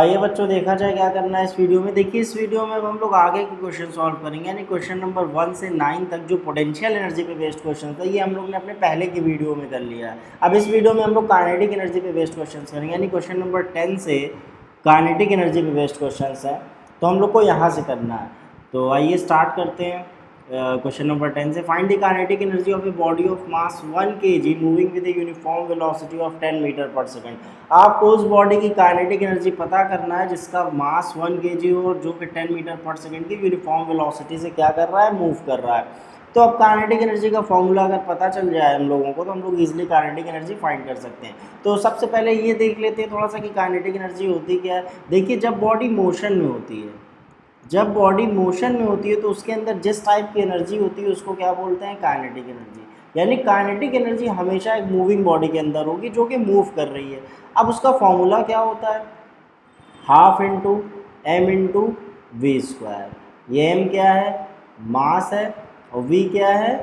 आइए बच्चों, देखा जाए क्या करना है इस वीडियो में। देखिए, इस वीडियो में अब हम लोग आगे के क्वेश्चन सॉल्व करेंगे, यानी क्वेश्चन नंबर 1 से 9 तक जो पोटेंशियल एनर्जी पे बेस्ड क्वेश्चन था, ये हम लोग ने अपने पहले की वीडियो में कर लिया है। अब इस वीडियो में हम लोग काइनेटिक एनर्जी पे बेस्ड क्वेश्चन करेंगे, यानी क्वेश्चन नंबर 10 से काइनेटिक एनर्जी पे बेस्ड क्वेश्चन है, तो हम लोग को यहाँ से करना है। तो आइए स्टार्ट करते हैं। क्वेश्चन नंबर 10 से find the kinetic energy of a body of mass 1 kg moving with a uniform velocity of 10 meter per second. आपको उस बॉडी की काइनेटिक एनर्जी पता करना है जिसका मास 1 kg हो और जो कि 10 मीटर पर सेकंड की यूनिफॉर्म वेलोसिटी से क्या कर रहा है, मूव कर रहा है। तो अब काइनेटिक एनर्जी का फॉर्मूला अगर पता चल जाए हम लोगों को, तो हम लोग इजीली काइनेटिक एनर्जी फाइंड कर सकते हैं। तो सबसे पहले ये देख लेते हैं थोड़ा सा कि काइनेटिक एनर्जी होती क्या है। देखिए, जब बॉडी मोशन में होती है, जब बॉडी मोशन में होती है तो उसके अंदर जिस टाइप की एनर्जी होती है उसको क्या बोलते हैं, काइनेटिक एनर्जी। यानी काइनेटिक एनर्जी हमेशा एक मूविंग बॉडी के अंदर होगी जो कि मूव कर रही है। अब उसका फॉर्मूला क्या होता है, half into M into V square. ये एम क्या है, मास है, और वी क्या है,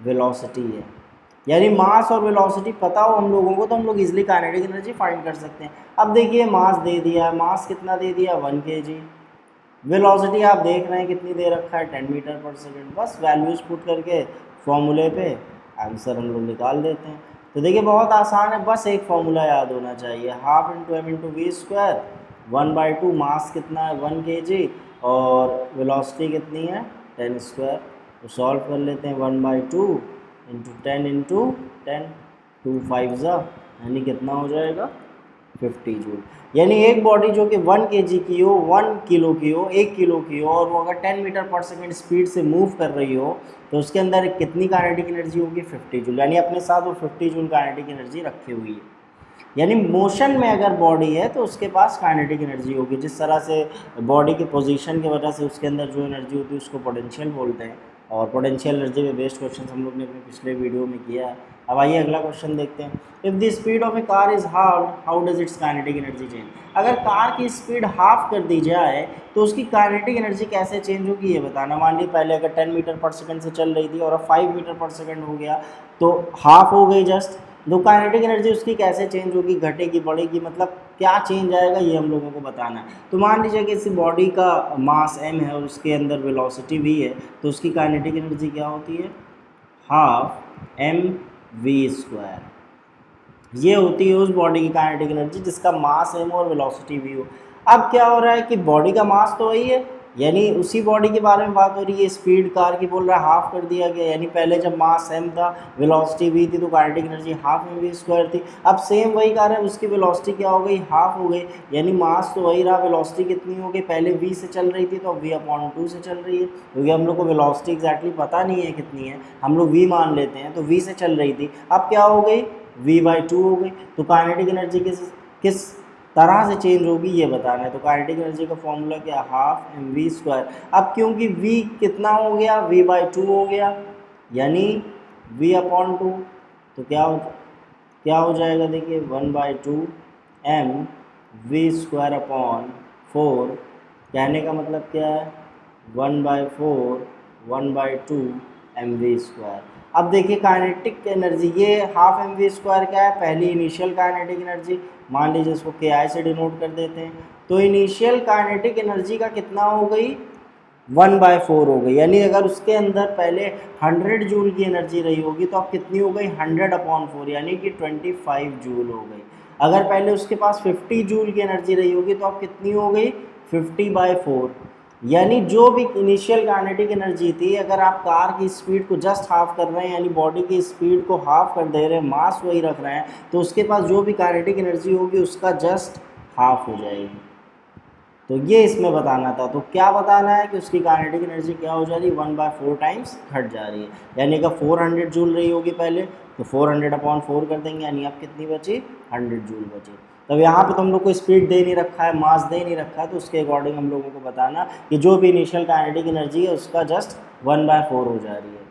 वेलोसिटी है। यानी मास और वेलोसिटी पता हो हम लोगों को तो हम लोग इजीली काइनेटिक एनर्जी फाइंड कर सकते हैं। अब देखिए, मास दे दिया है, मास कितना दे दिया, 1 kg। वेलोसिटी आप देख रहे हैं कितनी दे रखा है, 10 मीटर पर सेकंड। बस वैल्यूज पुट करके फॉर्मूले पे आंसर हम लोग निकाल देते हैं। तो देखिए, बहुत आसान है, बस एक फॉर्मूला याद होना चाहिए, half into M into V square, 1/2। Mass कितना है, 1 kg, और वेलोसिटी कितनी है, 10 स्क्वायर। तो सॉल्व कर लेते हैं, 1/2 इंटू 10 इंटू 10, 2 5 ज़ा, यानी कितना हो जाएगा, 50 जूल। यानी एक बॉडी जो कि 1 kg की हो, 1 किलो की हो, 1 किलो की हो, और वो अगर 10 मीटर पर सेकंड स्पीड से मूव कर रही हो, तो उसके अंदर कितनी काइनेटिक एनर्जी होगी, 50 जूल। यानी अपने साथ वो 50 जूल काइनेटिक एनर्जी रखी हुई है। यानी मोशन में अगर बॉडी है तो उसके पास काइनेटिक एनर्जी होगी। जिस तरह से बॉडी की पोजीशन की वजह से उसके अंदर जो एनर्जी होती है उसको पोटेंशियल बोलते हैं, और पोटेंशियल एनर्जी पे बेस्ड क्वेश्चन हम लोग ने अपने पिछले वीडियो में किया है। अब आइए अगला क्वेश्चन देखते हैं। If the speed of A car is half, how does it's kinetic energy change. अगर कार की स्पीड हाफ कर दी जाए तो उसकी काइनेटिक एनर्जी कैसे चेंज होगी, ये बताना। मान ली पहले अगर 10 मीटर पर सेकंड से चल रही थी और अब 5 मीटर पर सेकंड हो गया, तो हाफ हो गई जस्ट। तो काइनेटिक एनर्जी उसकी कैसे चेंज होगी, घटेगी बढ़ेगी, मतलब क्या चेंज आएगा, ये हम लोगों को बताना है। तो मान लीजिए कि इस बॉडी का मास m है और उसके अंदर वेलोसिटी v है, तो उसकी काइनेटिक एनर्जी क्या होती है, हाफ एम वी स्क्वायर। ये होती है उस बॉडी की काइनेटिक एनर्जी जिसका मास m और वेलोसिटी v हो। अब क्या हो रहा है कि बॉडी का मास तो वही है, यानी उसी बॉडी के बारे में बात हो रही है। स्पीड कार की बोल रहा है हाफ कर दिया गया, यानी पहले जब मास m था, वेलोसिटी v थी, तो kinetic energy half M V square थी। अब सेम वही कार है, उसकी वेलोसिटी क्या हो गई, हाफ हो गई। यानी मास तो वही रहा, वेलोसिटी कितनी हो गई, पहले v से चल रही थी तो अब v/2 से चल रही है, क्योंकि हम लोग को वेलोसिटी एग्जैक्टली पता नहीं है कितनी है, हम लोग v मान लेते हैं। तो v से चल रही थी, अब क्या हो गई, v/2 हो गई। तो काइनेटिक एनर्जी किस तरह से चेंज होगी ये बताना है। तो काइनेटिक एनर्जी का फॉर्मूला क्या, हाफ एम वी स्क्वायर। अब क्योंकि v कितना हो गया, v/2 हो गया, यानी v/2। तो क्या हो जाएगा, देखिए 1/2 एम वी स्क्वायर अपॉन 4। कहने का मतलब क्या है, 1/4 1/2 एम वी स्क्वायर। अब देखिए काइनेटिक एनर्जी, ये हाफ एम वी स्क्वायर क्या है, पहली इनिशियल काइनेटिक एनर्जी, मान लीजिए इसको के आई से डिनोट कर देते हैं। तो इनिशियल काइनेटिक एनर्जी का कितना हो गई, 1/4 हो गई। यानी अगर उसके अंदर पहले 100 जूल की एनर्जी रही होगी तो अब कितनी हो गई, 100/4, यानी कि 25 जूल हो गई। अगर पहले उसके पास 50 जूल की एनर्जी रही होगी तो अब कितनी हो गई, 50/4। यानी जो भी इनिशियल काइनेटिक एनर्जी थी, अगर आप कार की स्पीड को जस्ट हाफ कर रहे हैं, यानी बॉडी की स्पीड को हाफ कर दे रहे हैं, मास वही रख रहे हैं, तो उसके पास जो भी काइनेटिक एनर्जी होगी उसका जस्ट हाफ हो जाएगी। तो ये इसमें बताना था। तो क्या बताना है कि उसकी काइनेटिक एनर्जी क्या हो जा रही है, 1/4 टाइम्स घट जा रही है। यानी कि 400 जूल रही होगी पहले, तो 400/4 कर देंगे, यानी अब कितनी बची, 100 जूल बची। तब यहाँ पे तो हम लोग को स्पीड दे नहीं रखा है, मास दे नहीं रखा है, तो उसके अकॉर्डिंग हम लोगों को बताना कि जो भी इनिशियल काइनेटिक एनर्जी है उसका जस्ट 1/4 हो जा रही है।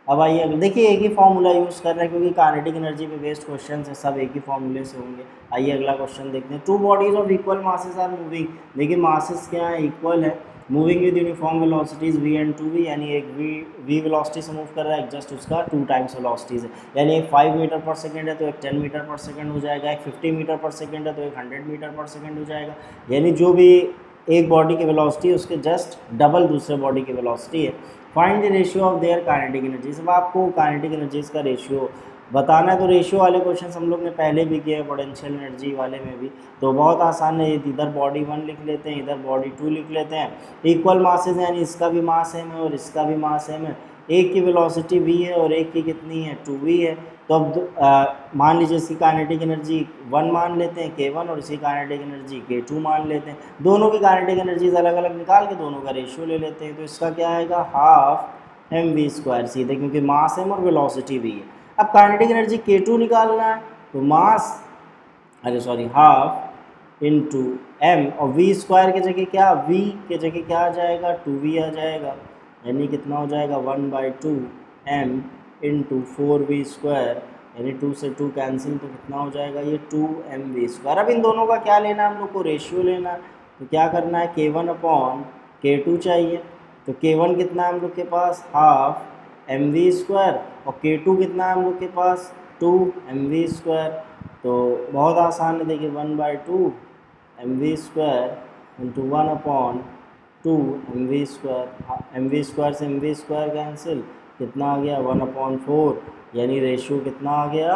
अब आइए देखिए, एक ही फॉर्मूला यूज़ कर रहे हैं क्योंकि काइनेटिक एनर्जी पे बेस्ड क्वेश्चन है, सब एक ही फॉर्मूले से होंगे। आइए अगला क्वेश्चन देखते हैं। Two bodies of equal masses are moving. देखिए मासेस क्या है, इक्वल है, moving with uniform velocities v and 2v, यानी एक v वेलोसिटी से मूव कर रहा है, जस्ट उसका 2 टाइम्स वेलोसिटीज़ है, यानी एक 5 मीटर पर सेकेंड है तो एक 10 मीटर पर सेकेंड हो जाएगा, एक 50 मीटर पर सेकेंड है तो एक 100 मीटर पर सेकेंड हो जाएगा, यानी जो भी एक बॉडी की वेलोसिटी है उसके जस्ट डबल दूसरे बॉडी की वेलोसिटी है। Find the ratio of their kinetic energy, सब आपको काइनेटिक एनर्जीज का रेशियो बताना है। तो रेशियो वाले क्वेश्चन हम लोग ने पहले भी किए हैं पोटेंशियल एनर्जी वाले में भी, तो बहुत आसान है, इधर बॉडी 1 लिख लेते हैं, इधर बॉडी 2 लिख लेते हैं। इक्वल मासेज है, यानी इसका भी मास सेम है और इसका भी मास सेम है, एक की वेलोसिटी v है और एक की कितनी है 2v है। तो अब मान लीजिए इसकी काइनेटिक एनर्जी 1 मान लेते हैं k1 और इसकी काइनेटिक एनर्जी k2 मान लेते हैं, दोनों की काइनेटिक एनर्जीज अलग अलग निकाल के दोनों का रेशियो ले लेते हैं। तो इसका क्या आएगा हाफ mv² सीधे, क्योंकि मास m और वेलोसिटी v है। अब काइनेटिक एनर्जी k2 निकालना है तो हाफ इंटू m और v² की जगह क्या, v की जगह क्या आ जाएगा 2v आ जाएगा, यानी कितना हो जाएगा 1/2 m इंटू 4v², यानी 2 से 2 कैंसिल तो कितना हो जाएगा ये 2mv²। अब इन दोनों का क्या लेना है हम लोग को, रेशियो लेना है। तो क्या करना है k1/k2 चाहिए, तो k1 कितना है हम लोग के पास हाफ mv² और k2 कितना है हम लोग के पास 2mv²। तो बहुत आसान है, देखिए 1/2 mv² इंटू 1/2 mv², से mv² कैंसिल, कितना आ गया 1/4, यानी रेशियो कितना आ गया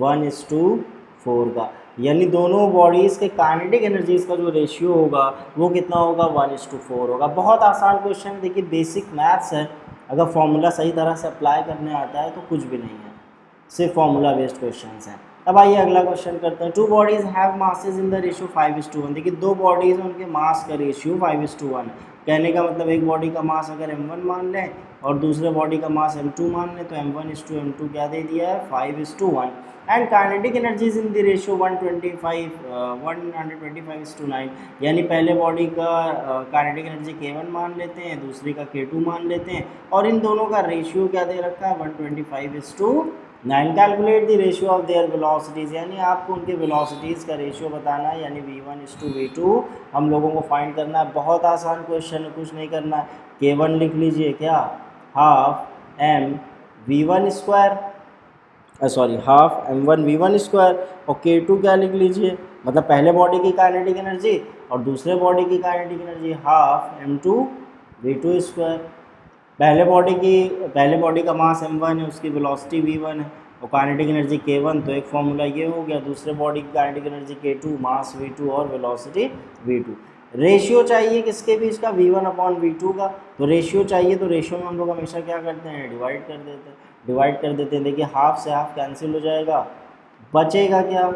1:4 का, यानी दोनों बॉडीज़ के काइनेटिक एनर्जीज का जो रेशियो होगा वो कितना होगा 1:4 होगा। बहुत आसान क्वेश्चन है, देखिए बेसिक मैथ्स है, अगर फॉर्मूला सही तरह से अप्लाई करने आता है तो कुछ भी नहीं है, सिर्फ फॉर्मूला बेस्ड क्वेश्चन हैं। अब आइए अगला क्वेश्चन करते हैं। 2 bodies have masses in the ratio 5:1। देखिए 2 बॉडीज़ उनके मास का रेशियो 5:1, कहने का मतलब एक बॉडी का मास अगर m1 मान लें और दूसरे बॉडी का मास m2 मान लें तो m1:m2 क्या दे दिया है 5:1। And kinetic energies in the ratio 125:9, यानी पहले बॉडी का काइनेटिक एनर्जी k1 मान लेते हैं, दूसरी का k2 मान लेते हैं, और इन दोनों का रेशियो क्या दे रखा है 125:9। Calculate the ratio of their velocities, यानी आपको उनके वेलोसिटीज़ का रेशियो बताना है, यानी v1:v2 हम लोगों को फाइंड करना है। बहुत आसान क्वेश्चन है, कुछ नहीं करना है, k1 लिख लीजिए क्या हाफ m1 v1² और k2 क्या लिख लीजिए, मतलब पहले बॉडी की काइनेटिक एनर्जी और दूसरे बॉडी की kinetic energy half m2 v2²। पहले बॉडी का मास m1 है, उसकी वेलोसिटी v1 है और काइनेटिक एनर्जी k1, तो एक फॉर्मूला ये हो गया। दूसरे बॉडी की काइनेटिक एनर्जी k2, मास v2 और वेलोसिटी v2। रेशियो चाहिए किसके बीच का v1/v2 का, तो रेशियो चाहिए, तो रेशियो में हम लोग हमेशा क्या करते हैं डिवाइड कर देते हैं। देखिए हाफ से हाफ कैंसिल हो जाएगा, बचेगा क्या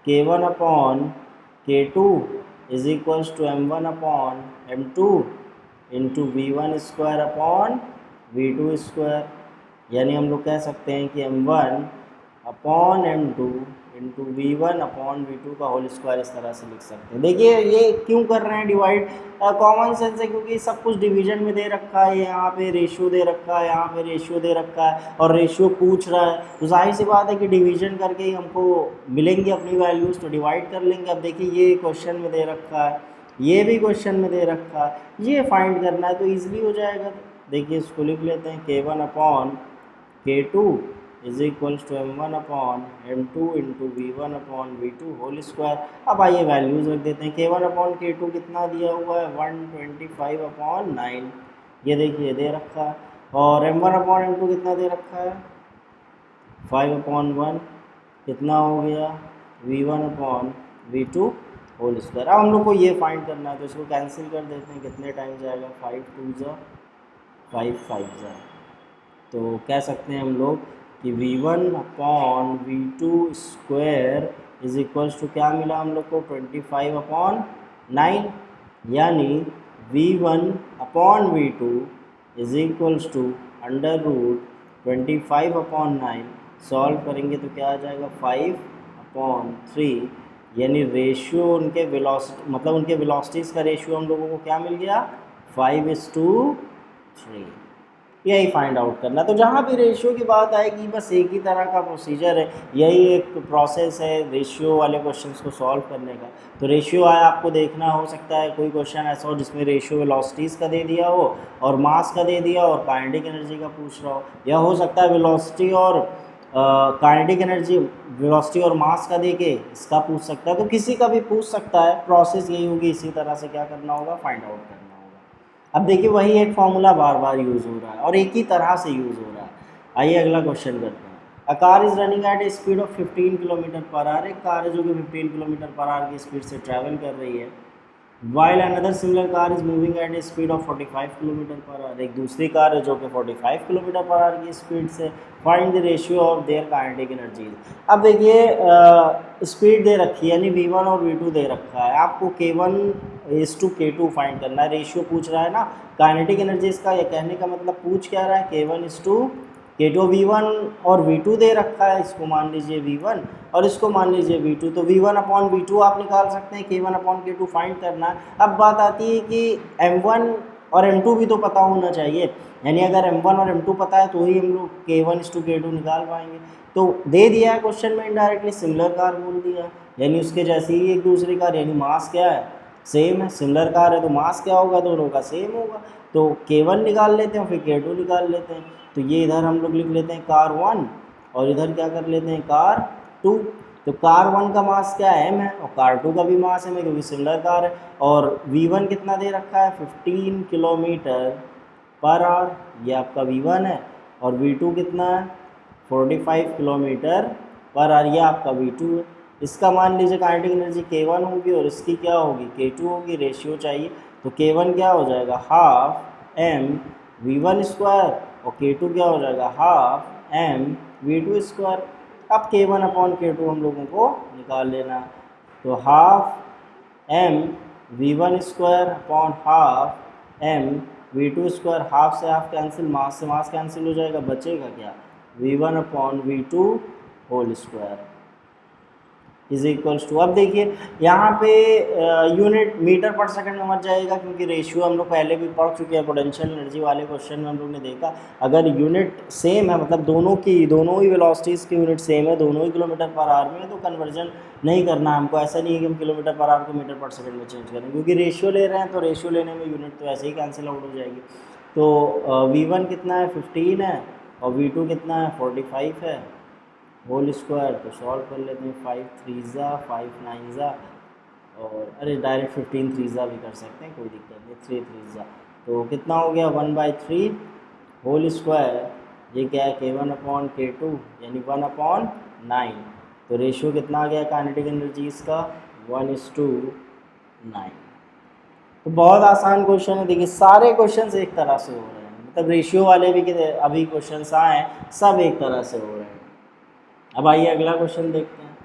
k1/k2 is equals to m1/m2 into v1²/v2², यानी हम लोग कह सकते हैं कि m1/m2 इंटू v1/v2 का होल स्क्वायर इस तरह से लिख सकते हैं। देखिए ये क्यों कर रहे हैं डिवाइड, कॉमन सेंस है, क्योंकि सब कुछ डिवीजन में दे रखा है, यहाँ पे रेशियो दे रखा है, यहाँ पे रेशियो दे रखा है और रेशियो पूछ रहा है, तो जाहिर सी बात है कि डिवीजन करके ही हमको मिलेंगी अपनी वैल्यूज़, तो डिवाइड कर लेंगे। अब देखिए ये क्वेश्चन में दे रखा है, ये भी क्वेश्चन में दे रखा है, ये फाइंड करना है तो ईजिली हो जाएगा। देखिए इसको लिख लेते हैं k1/k2 is equals to m1/m2 into v1/v2 whole square. अब आइए वैल्यूज़ रख देते हैं। k1/k2 कितना दिया हुआ है 125/9, ये देखिए दे रखा है, और m1/m2 कितना दे रखा है 5/1, कितना हो गया v1/v2 होल स्क्वायर। अब हम लोग को ये फाइंड करना है तो इसको कैंसिल कर देते हैं, कितने टाइम जाएगा 5 2 5 5 तो कह सकते हैं हम लोग कि v1/v2 square is equals to क्या मिला हम लोग को 25/9, यानी v1/v2 is equals to √25/9। Solve करेंगे तो क्या आ जाएगा 5/3, यानी रेशियो उनके वेलोसिटी, मतलब उनके वेलोसिटीज़ का रेशियो हम लोगों को क्या मिल गया 5:3। यही फाइंड आउट करना। तो जहाँ भी रेशियो की बात आएगी बस एक ही तरह का प्रोसीजर है, यही एक प्रोसेस है रेशियो वाले क्वेश्चंस को सॉल्व करने का। तो रेशियो आया आपको देखना, हो सकता है कोई क्वेश्चन ऐसा हो जिसमें रेशियो वेलोसिटीज़ का दे दिया हो और मास का दे दिया और काइनेटिक एनर्जी का पूछ रहा हो, या हो सकता है वेलोसिटी और काइनेटिक एनर्जी, वेलोसिटी और मास का दे के इसका पूछ सकता है। तो किसी का भी पूछ सकता है, प्रोसेस यही होगी, इसी तरह से क्या करना होगा, फाइंड आउट करना होगा। अब देखिए वही एक फॉर्मूला बार बार यूज़ हो रहा है और एक ही तरह से यूज़ हो रहा है। आइए अगला क्वेश्चन करते हैं। A car is running at A speed of 15 kilometre per hour. एक कार है जो कि 15 किलोमीटर पर आवर की स्पीड से ट्रैवल कर रही है। While another similar car is moving at A speed of 45 kilometre per hour. एक दूसरी कार है जो कि 45 किलोमीटर पर आवर की स्पीड से। Find the ratio of their kinetic energies. अब देखिए स्पीड दे रखी है, यानी V1 और V2 दे रखा है, आपको K1:K2 फाइंड करना है। रेशियो पूछ रहा है ना काइनेटिक एनर्जीज का, ये कहने का मतलब पूछ क्या रहा है, K1:K2। V1 और V2 दे रखा है, इसको मान लीजिए V1 और इसको मान लीजिए V2। तो V1/V2 आप निकाल सकते हैं, K1/K2 फाइंड करना है। अब बात आती है कि M1 और M2 भी तो पता होना चाहिए, यानी अगर M1 और M2 पता है तो ही हम लोग K1:K2 निकाल पाएंगे। तो दे दिया है क्वेश्चन में इनडायरेक्टली सिमिलर कार बोल दिया, यानी उसके जैसी ही एक दूसरी कार, यानी मास क्या है, सेम है। सिमिलर कार है तो मास क्या होगा, दोनों का सेम होगा। तो K1 निकाल लेते हैं फिर K2 निकाल लेते हैं। तो ये इधर हम लोग लिख लेते हैं कार 1 और इधर क्या कर लेते हैं कार 2। तो कार 1 का मास क्या है, m है, और कार 2 का भी मास m है क्योंकि सिमिलर कार है। और V1 कितना दे रखा है, 15 किलोमीटर पर आवर, ये आपका V1 है। और V2 कितना है, 45 किलोमीटर पर आवर, ये आपका V2 है। इसका मान लीजिए काइनेटिक एनर्जी K1 होगी और इसकी क्या होगी, K2 होगी। रेशियो चाहिए तो K1 क्या हो जाएगा, हाफ m V1 स्क्वायर, और K2 क्या हो जाएगा, हाफ m V2 स्क्वायर। अब K1/K2 हम लोगों को निकाल लेना। तो half m V1 square upon half m V2 square. Half से हाफ कैंसिल, मास से मास कैंसिल हो जाएगा, बचेगा क्या, V1/V2 whole square is equals to. अब देखिए यहाँ पे यूनिट मीटर पर सेकंड में मत जाएगा क्योंकि रेशियो हम लोग पहले भी पढ़ चुके हैं, पोटेंशियल एनर्जी वाले क्वेश्चन में हम लोग ने देखा अगर यूनिट सेम है, मतलब दोनों ही वेलोसिटीज़ की यूनिट सेम है, दोनों ही किलोमीटर पर आवर में है, तो कन्वर्जन नहीं करना हमको। ऐसा नहीं है कि हम किलोमीटर पर आवर को मीटर पर सेकंड में चेंज करें, क्योंकि रेशियो ले रहे हैं तो रेशियो लेने में यूनिट तो ऐसे ही कैंसिल आउट हो जाएगी। तो V1 कितना है, 15 है, और V2 कितना है, 45 है होल स्क्वायर। तो सॉल्व कर लेते हैं, 5 3 5 9 और अरे डायरेक्ट 15 3 भी कर सकते हैं, कोई दिक्कत नहीं, 3 3 तो कितना हो गया, 1/3 होल स्क्वायर। ये क्या है, K1/K2 यानी 1/9। तो रेशियो कितना आ गया काइनेटिक एनर्जीज का, 1:9। तो बहुत आसान क्वेश्चन है, देखिए सारे क्वेश्चंस एक तरह से हो रहे हैं, मतलब रेशियो वाले भी कि अभी क्वेश्चंस आए सब एक तरह से हो रहे हैं। अब आइए अगला क्वेश्चन देखते हैं।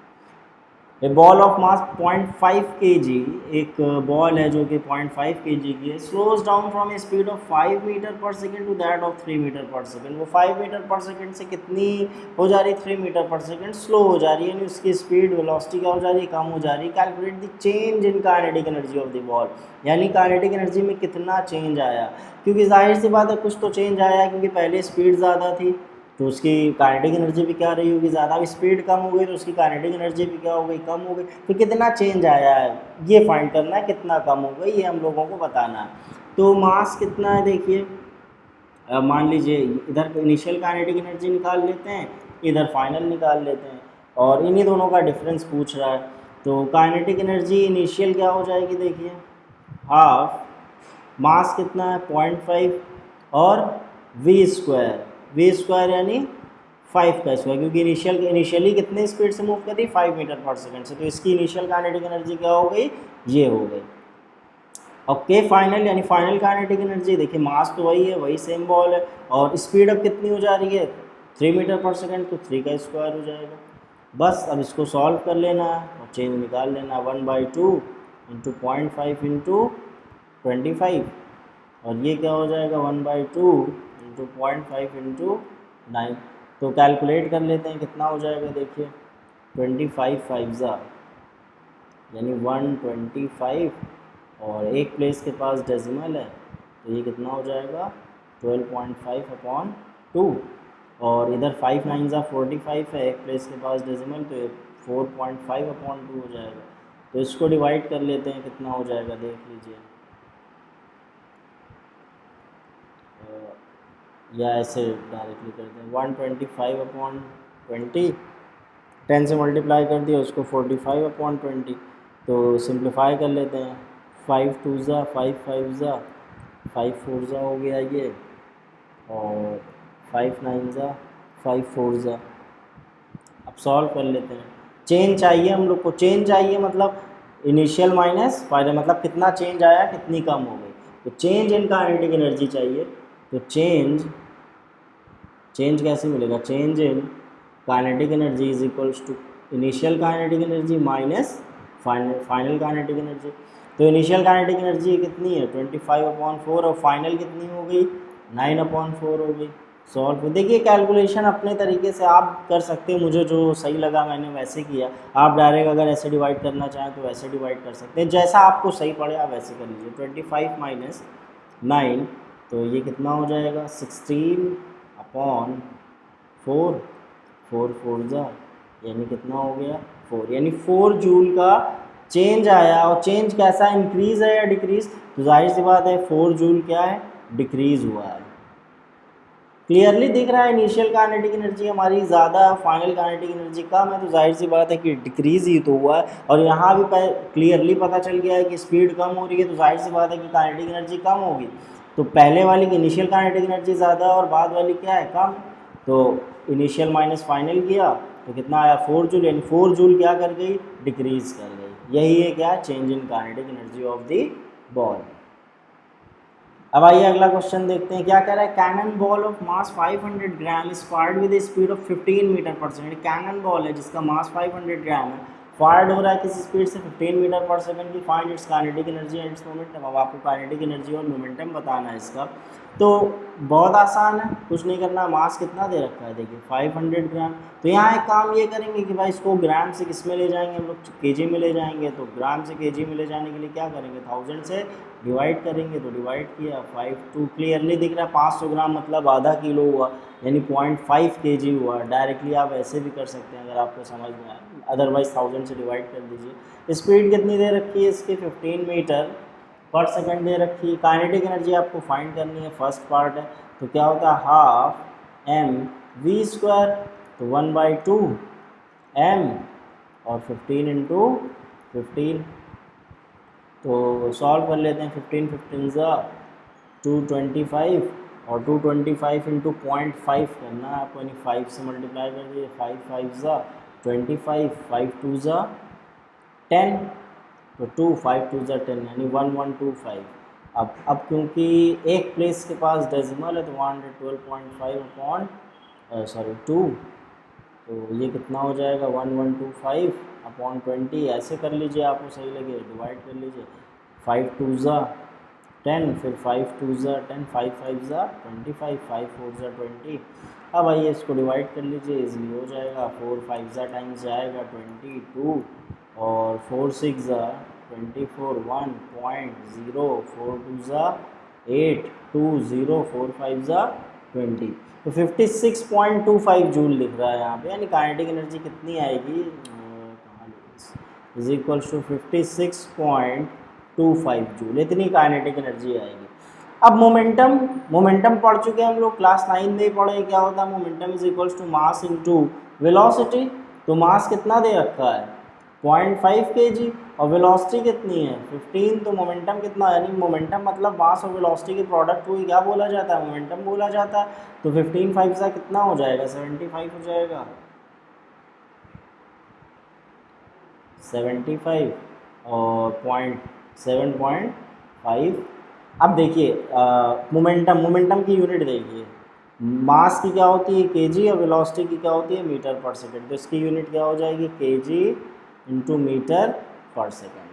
A ball of mass 0.5 kg, एक बॉल है जो कि 0.5 kg की है, slows down from a speed of 5 metre per second to that of 3 metre per second. वो 5 मीटर पर सेकेंड से कितनी हो जा रही, 3 मीटर पर सेकेंड स्लो हो जा रही है, यानी उसकी स्पीड वेलोसिटी क्या हो जा रही है, कम हो जा रही है। Calculate the change in kinetic energy of the ball, यानी काइनेटिक एनर्जी में कितना चेंज आया, क्योंकि जाहिर सी बात है कुछ तो चेंज आया, क्योंकि पहले स्पीड ज़्यादा थी तो उसकी काइनेटिक एनर्जी भी क्या रही होगी, ज़्यादा। अब स्पीड कम हो गई तो उसकी काइनेटिक एनर्जी भी क्या हो गई, कम हो गई। तो कितना चेंज आया है ये फाइंड करना है, कितना कम हो गई ये हम लोगों को बताना है। तो मास कितना है देखिए, मान लीजिए इधर इनिशियल काइनेटिक एनर्जी निकाल लेते हैं, इधर फाइनल निकाल लेते हैं, और इन्हीं दोनों का डिफरेंस पूछ रहा है। तो काइनेटिक एनर्जी इनिशियल क्या हो जाएगी देखिए, हाफ मास कितना है 0.5 और V स्क्वायर यानी 5 का स्क्वायर, क्योंकि इनिशियली कितने स्पीड से मूव कर रही, 5 मीटर पर सेकेंड से, तो इसकी इनिशियल काइनेटिक एनर्जी क्या हो गई, ये हो गई। ओके फाइनल यानी फाइनल काइनेटिक एनर्जी, देखिए मास तो वही है, वही सेम बॉल है, और स्पीड अब कितनी हो जा रही है 3 मीटर पर सेकेंड, तो 3 का स्क्वायर हो जाएगा। बस अब इसको सॉल्व कर लेना है और चेंज निकाल लेना, 1/2 इंटू 0.5 इंटू 25, और ये क्या हो जाएगा 1/2 इंटू 0.5 इंटू 9। तो कैलकुलेट कर लेते हैं कितना हो जाएगा देखिए, 25 5 यानी 125, और एक प्लेस के पास डेसिमल है तो ये कितना हो जाएगा 12.5/2, और इधर 5 9 45 है, एक प्लेस के पास डेसिमल, तो ये 4.5/2 हो जाएगा। तो इसको डिवाइड कर लेते हैं, कितना हो जाएगा देख लीजिए, या ऐसे डायरेक्टली करते हैं 125/20, 10 से मल्टीप्लाई कर दिया, उसको 45/20, तो सिंप्लीफाई कर लेते हैं, 5 2 ज़ा 5 5 ज़ा 5 4 ज़ा हो गया ये, और 5 9 ज़ा 5 4 ज़ा। अब सॉल्व कर लेते हैं। चेंज चाहिए हम लोग को, चेंज चाहिए मतलब इनिशियल माइनस फाइनल, मतलब कितना चेंज आया कितनी कम हो गई, तो चेंज इन काइनेटिक एनर्जी चाहिए। तो चेंज कैसे मिलेगा, change in kinetic energy is equals to initial kinetic energy minus final kinetic energy. तो इनिशियल काइनेटिक एनर्जी कितनी है 25/4, और फाइनल कितनी हो गई 9/4 हो गई। सॉल्व देखिए, कैलकुलेशन अपने तरीके से आप कर सकते हैं, मुझे जो सही लगा मैंने वैसे किया। आप डायरेक्ट अगर ऐसे डिवाइड करना चाहें तो वैसे डिवाइड कर सकते हैं, जैसा आपको सही पड़े आप वैसे कर लीजिए। 25 माइनस 9, तो ये कितना हो जाएगा 16/4, 4 4 ज़ा, यानी कितना हो गया 4, यानी 4 जूल का चेंज आया। और चेंज कैसा, इंक्रीज़ है या डिक्रीज़, तो जाहिर सी बात है 4 जूल क्या है, डिक्रीज़ हुआ है। क्लियरली दिख रहा है इनिशियल काइनेटिक एनर्जी हमारी ज़्यादा, फाइनल काइनेटिक एनर्जी कम है, तो जाहिर सी बात है कि डिक्रीज़ ही तो हुआ है। और यहाँ भी क्लियरली पता चल गया है कि स्पीड कम हो रही है, तो जाहिर सी बात है कि काइनेटिक एनर्जी कम होगी। तो पहले वाली की इनिशियल काइनेटिक एनर्जी ज़्यादा और बाद वाली क्या है, कम। तो इनिशियल माइनस फाइनल किया तो कितना आया 4 जूल, यानी 4 जूल क्या कर गई, डिक्रीज़ कर गई। यही है क्या, change in kinetic energy of the ball. अब आइए अगला क्वेश्चन देखते हैं, क्या कह रहा है, cannon ball of mass 500 gram is fired with speed of 15 meter per second. Cannon ball है जिसका मास 500 ग्राम है, फायर्ड हो रहा है किस स्पीड से 15 मीटर पर सेकंड की। Find its kinetic energy and it's momentum. अब आपको काइनेटिक एनर्जी और मोमेंटम बताना है इसका। तो बहुत आसान है, कुछ नहीं करना। मास कितना दे रखा है देखिए 500 ग्राम। तो यहाँ एक काम ये करेंगे कि भाई इसको ग्राम से किस में ले जाएंगे हम लोग, केजी में ले जाएंगे। तो ग्राम से केजी में ले जाने के लिए क्या करेंगे, 1000 से डिवाइड करेंगे। तो डिवाइड किया 5 2, क्लियरली दिख रहा है 500 ग्राम मतलब आधा किलो हुआ, यानी 0.5 kg हुआ। डायरेक्टली आप ऐसे भी कर सकते हैं अगर आपको समझ में आए, अदरवाइज 1000 से डिवाइड कर दीजिए। स्पीड कितनी दे रखी है इसकी 15 मीटर पर सेकंड दे रखी है। काइनेटिक एनर्जी आपको फाइंड करनी है, फर्स्ट पार्ट है। तो क्या होता है, हाफ एम वी स्क्वायर, तो 1/2 एम और 15 इंटू 15। तो सॉल्व कर लेते हैं, 15 15 ज़ा 225, और 225 इंटू 0.5 करना है आपको, यानी 5 से मल्टीप्लाई कर दीजिए। 5 5 ज़ा 25, 5 2 ज़ा 10, तो 2 5 2 ज़ा 10, यानी 1125। अब क्योंकि एक प्लेस के पास डेसिमल है तो 112.5/2, तो ये कितना हो जाएगा 1125/20। ऐसे कर लीजिए, आपको सही लगे डिवाइड कर लीजिए। 5 2 ज़ा 10, फिर 5 2 ज़ा 10, 5 5 ज़ा 25, 5 4 ज़ा 20। अब आइए इसको डिवाइड कर लीजिए, इजीली हो जाएगा। 4 5 ज़ा टाइम्स जाएगा 22, और 4 6 ज़ा 24, 1.0, 4 2 ज़ा 8, 2 0, 4 5 ज़ा 20। तो 56.25 जूल लिख रहा है यहाँ पे, यानी काइनेटिक एनर्जी कितनी आएगी, इज इक्वल्स टू 56.25 जूल, इतनी काइनेटिक एनर्जी आएगी। अब मोमेंटम पढ़ चुके हैं हम लोग, क्लास 9 में ही पढ़े क्या होता है momentum is equals to mass into velocity. तो मास कितना दे रखा है 0.5 kg, और वेलोसिटी कितनी है 15। तो मोमेंटम कितना, यानी मोमेंटम मतलब मास और वेलोसिटी के प्रोडक्ट को ही क्या बोला जाता है, मोमेंटम बोला जाता है। तो 15 5 से कितना हो जाएगा 75 हो जाएगा, 75 और 7.5। अब देखिए मोमेंटम की यूनिट देखिए, मास की क्या होती है केजी और वेलोसिटी की क्या होती है मीटर पर सेकंड। तो इसकी यूनिट क्या हो जाएगी KG into metre per second.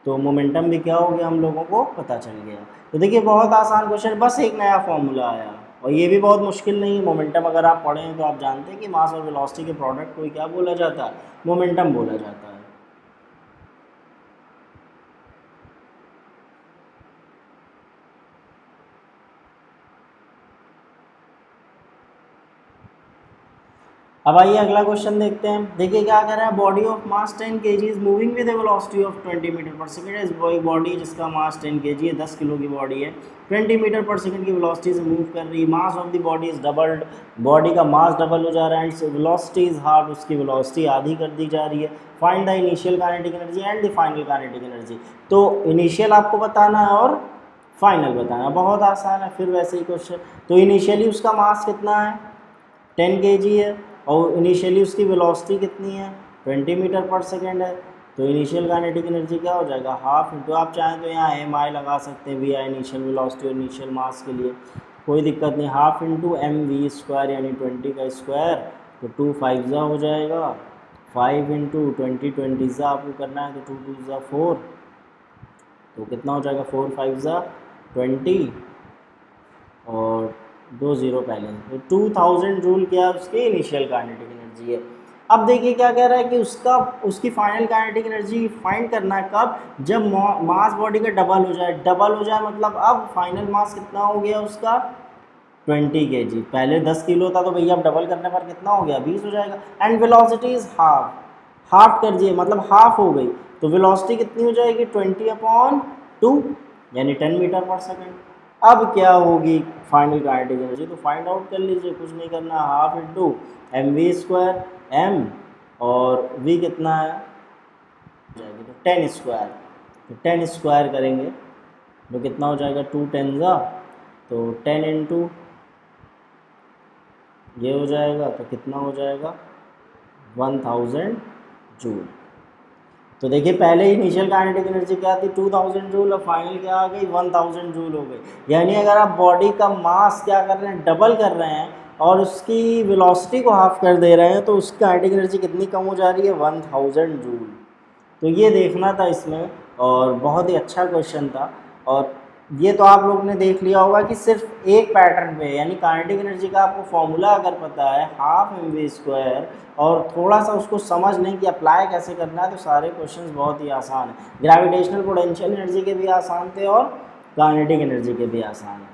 तो मोमेंटम भी क्या हो गया हम लोगों को पता चल गया। तो देखिए बहुत आसान क्वेश्चन, बस एक नया फॉर्मूला आया, और ये भी बहुत मुश्किल नहीं है। मोमेंटम अगर आप पढ़ें तो आप जानते हैं कि मास और वेलोसिटी के प्रोडक्ट को ही क्या बोला जाता है, मोमेंटम बोला जाता है। अब आइए अगला क्वेश्चन देखते हैं। देखिए क्या कह रहा है, body of mass 10 kg is moving with a velocity of 20 meter per second. इस बॉडी जिसका मास 10 kg है, 10 किलो की बॉडी है, 20 मीटर पर सेकंड की वेलोसिटी से मूव कर रही है। Mass of the body is doubled, body का मास डबल हो जा रहा है एंड वेलोसिटी इज हाफ, उसकी वेलोसिटी आधी कर दी जा रही है। Find the initial kinetic energy and the final kinetic energy. तो इनिशियल आपको बताना है और फाइनल बताना है, बहुत आसान है फिर वैसे ही क्वेश्चन। तो इनिशियली उसका मास कितना है, 10 kg है, और इनिशियली उसकी वेलोसिटी कितनी है, 20 मीटर पर सेकेंड है। तो इनिशियल काइनेटिक एनर्जी क्या हो जाएगा, हाफ इंटू, आप चाहें तो यहाँ एम आई लगा सकते हैं, वी आई इनिशियल वेलोसिटी और इनिशियल मास के लिए, कोई दिक्कत नहीं, half into M V square यानी 20 का स्क्वायर, तो 2 5 ज़ा हो जाएगा, 5 इंटू 20 20 ज़ा आपको करना है, तो 2 2 ज़ा 4, तो कितना हो जाएगा, 4 5 ज़ा 20 और 2 0 पहले, तो 2000 जूल क्या उसकी इनिशियल काइनेटिक एनर्जी है। अब देखिए क्या कह रहा है कि उसकी फाइनल काइनेटिक एनर्जी फाइंड करना है कब, जब मास बॉडी का डबल हो जाए। डबल हो जाए मतलब अब फाइनल मास कितना हो गया उसका, 20 kg, पहले 10 किलो था तो भैया अब डबल करने पर कितना हो गया, 20 हो जाएगा। And velocity is half, half कर दिए मतलब हाफ हो गई, तो वेलोसिटी कितनी हो जाएगी, 20/2 यानी 10 मीटर पर सेकेंड। अब क्या होगी फाइनल काइनेटिक एनर्जी, तो फाइंड आउट कर लीजिए, कुछ नहीं करना, half into M V square, M और वी कितना है जाएगी, तो 10 स्क्वायर, तो 10 स्क्वायर करेंगे तो कितना हो जाएगा, 2 10 ज़ा, तो 10 इंटू ये हो जाएगा, तो कितना हो जाएगा 1000 जूल। तो देखिए पहले ही इनिशियल काइनेटिक एनर्जी क्या थी, 2000 जूल, और फाइनल क्या आ गई, 1000 जूल हो गई। यानी अगर आप बॉडी का मास क्या कर रहे हैं, डबल कर रहे हैं और उसकी वेलोसिटी को हाफ कर दे रहे हैं, तो उसकी काइनेटिक एनर्जी कितनी कम हो जा रही है, 1000 जूल। तो ये देखना था इसमें, और बहुत ही अच्छा क्वेश्चन था। और ये तो आप लोगों ने देख लिया होगा कि सिर्फ एक पैटर्न पे, यानी काइनेटिक एनर्जी का आपको फॉर्मूला अगर पता है, हाफ एम वी स्क्वायर, और थोड़ा सा उसको समझ लें कि अप्लाई कैसे करना है, तो सारे क्वेश्चंस बहुत ही आसान है। ग्रेविटेशनल पोटेंशियल एनर्जी के भी आसान थे और काइनेटिक एनर्जी के भी आसान है।